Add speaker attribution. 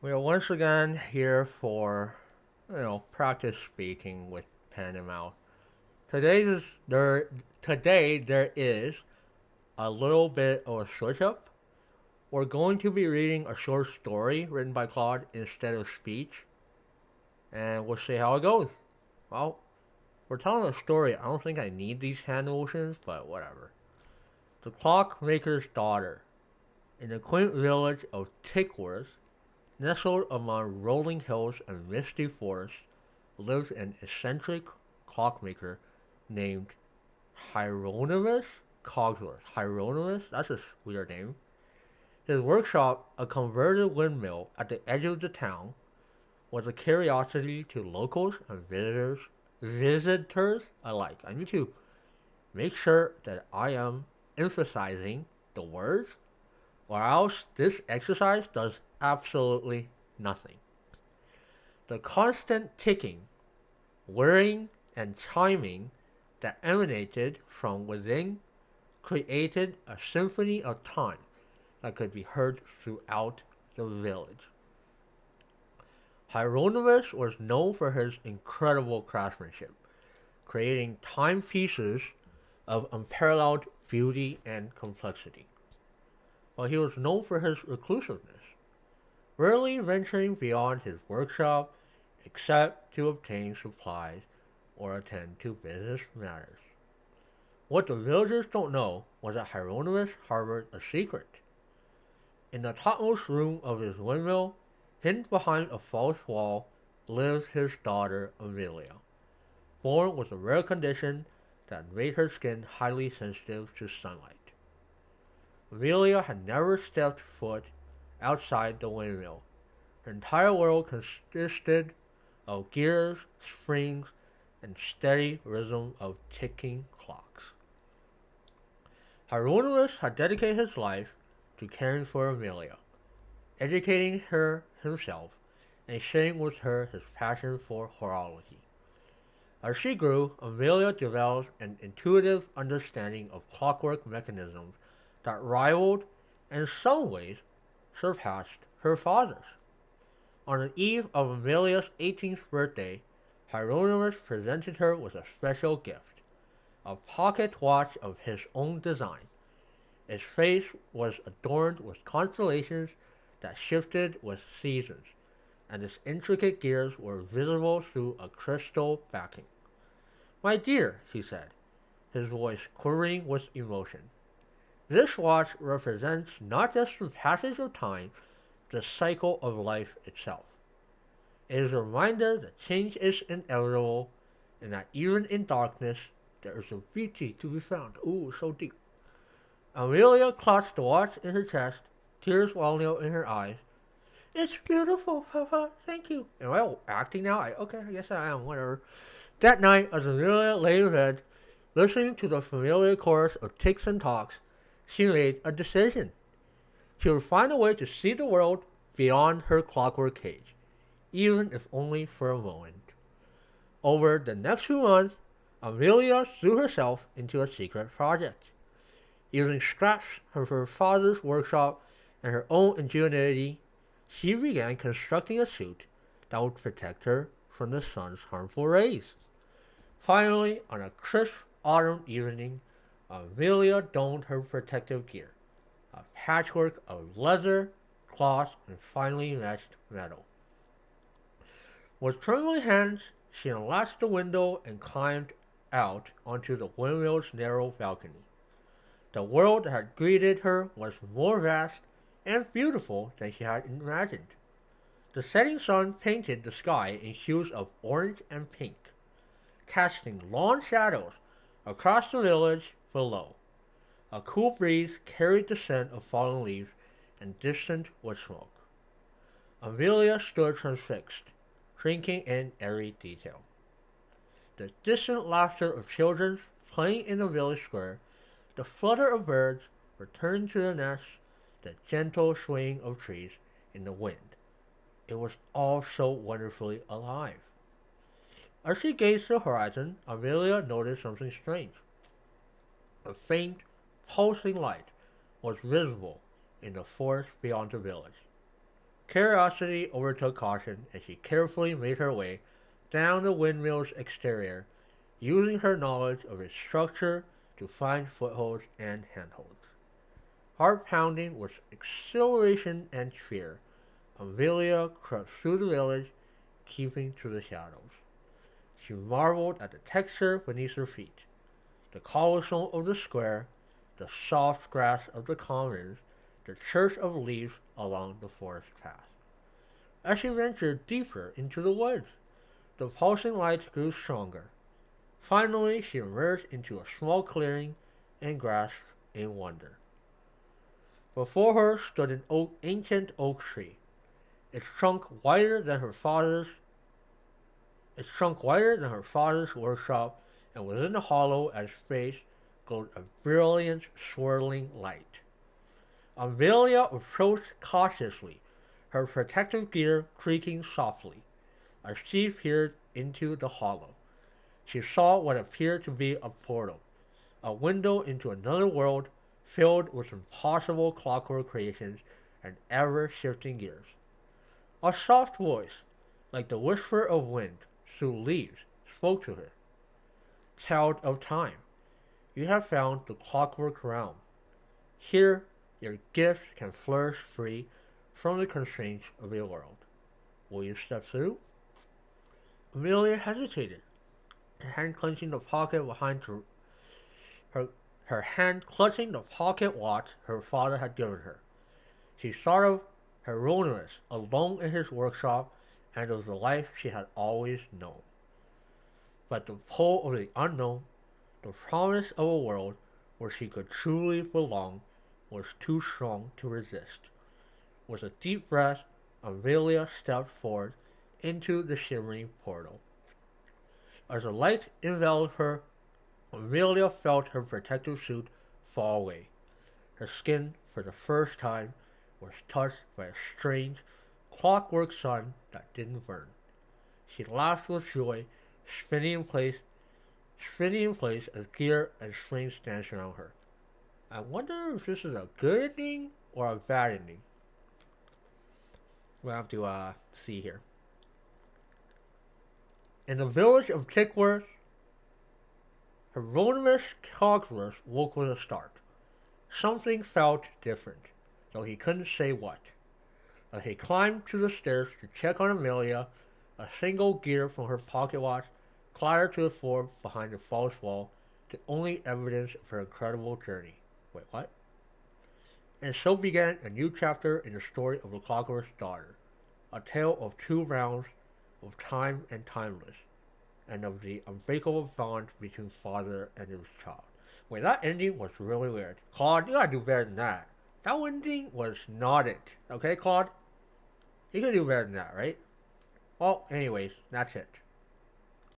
Speaker 1: We are once again here for, practice speaking with pen and mouth. Today is there. Today there is a little bit of a switch up. We're going to be reading a short story written by Claude instead of speech, and we'll see how it goes. Well, we're telling a story. I don't think I need these hand motions, but whatever. The clockmaker's daughter. In the quaint village of Tickworth, nestled among rolling hills and misty forests, lived an eccentric clockmaker named Hieronymus Cogsworth. Hieronymus? That's a weird name. His workshop, a converted windmill at the edge of the town, was a curiosity to locals and visitors alike. I need to make sure that I am emphasizing the words, or else this exercise does absolutely nothing. The constant ticking, whirring, and chiming that emanated from within created a symphony of time that could be heard throughout the village. Hieronymus was known for his incredible craftsmanship, creating timepieces of unparalleled beauty and complexity, while he was known for his reclusiveness, rarely venturing beyond his workshop except to obtain supplies or attend to business matters. What the villagers don't know was that Hieronymus harbored a secret. In the topmost room of his windmill, hidden behind a false wall, lives his daughter Amelia, born with a rare condition that made her skin highly sensitive to sunlight. Amelia had never stepped foot outside the windmill. Her entire world consisted of gears, springs, and steady rhythm of ticking clocks. Hieronymus had dedicated his life to caring for Amelia, educating her himself, and sharing with her his passion for horology. As she grew, Amelia developed an intuitive understanding of clockwork mechanisms that rivaled, and in some ways, surpassed her father's. On the eve of Amelia's 18th birthday, Hieronymus presented her with a special gift, a pocket watch of his own design. Its face was adorned with constellations that shifted with seasons, and its intricate gears were visible through a crystal backing. My dear, he said, his voice quivering with emotion, this watch represents not just the passage of time, but the cycle of life itself. It is a reminder that change is inevitable and that even in darkness, there is a beauty to be found. Ooh, so deep. Amelia clutched the watch in her chest, tears welling up in her eyes. It's beautiful, Papa. Thank you. Am I acting now? Okay, I guess I am. Whatever. That night, as Amelia lay in bed, listening to the familiar chorus of ticks and talks, she made a decision. She would find a way to see the world beyond her clockwork cage, even if only for a moment. Over the next few months, Amelia threw herself into a secret project. Using scraps from her father's workshop and her own ingenuity, she began constructing a suit that would protect her from the sun's harmful rays. Finally, on a crisp autumn evening, Amelia donned her protective gear, a patchwork of leather, cloth, and finely meshed metal. With trembling hands, she unlatched the window and climbed out onto the windmill's narrow balcony. The world that had greeted her was more vast and beautiful than she had imagined. The setting sun painted the sky in hues of orange and pink, casting long shadows across the village below. A cool breeze carried the scent of fallen leaves and distant wood smoke. Amelia stood transfixed, drinking in every detail. The distant laughter of children playing in the village square, the flutter of birds returning to their nests, the gentle swaying of trees in the wind. It was all so wonderfully alive. As she gazed to the horizon, Amelia noticed something strange. A faint, pulsing light was visible in the forest beyond the village. Curiosity overtook caution, and she carefully made her way down the windmill's exterior, using her knowledge of its structure to find footholds and handholds. Heart pounding with exhilaration and fear, Amelia crept through the village, keeping to the shadows. She marveled at the texture beneath her feet, the cobblestone of the square, the soft grass of the commons, the church of leaves along the forest path. As she ventured deeper into the woods, the pulsing lights grew stronger. Finally, she emerged into a small clearing and grasped in wonder. Before her stood an ancient oak tree, its trunk wider than her father's workshop, and within the hollow at its base glowed a brilliant, swirling light. Amelia approached cautiously, her protective gear creaking softly. As she peered into the hollow, she saw what appeared to be a portal, a window into another world filled with impossible clockwork creations and ever-shifting gears. A soft voice, like the whisper of wind through leaves, spoke to her. Child of time, you have found the clockwork realm. Here, your gift can flourish free from the constraints of your world. Will you step through? Amelia hesitated, her hand clenching the pocket behind her, her hand clutching the pocket watch her father had given her. She thought of Hieronymus alone in his workshop and of the life she had always known. But the pull of the unknown, the promise of a world where she could truly belong, was too strong to resist. With a deep breath, Amelia stepped forward into the shimmering portal. As the light enveloped her, Amelia felt her protective suit fall away. Her skin, for the first time, was touched by a strange, clockwork sun that didn't burn. She laughed with joy, spinning in place as gear and springs danced around her. I wonder if this is a good ending or a bad ending. We'll have to see here. In the village of Tickworth, Hieronymus Cogsworth woke with a start. Something felt different, though he couldn't say what. As he climbed to the stairs to check on Amelia, a single gear from her pocket watch clattered to the floor behind the false wall, the only evidence of her incredible journey. Wait, what? And so began a new chapter in the story of the Clockwork's daughter, a tale of two realms, of time and timeless, and of the unbreakable bond between father and his child. Wait, that ending was really weird. Claude, you gotta do better than that. That ending was not it. Okay, Claude? You can do better than that, right? Well, anyways, that's it.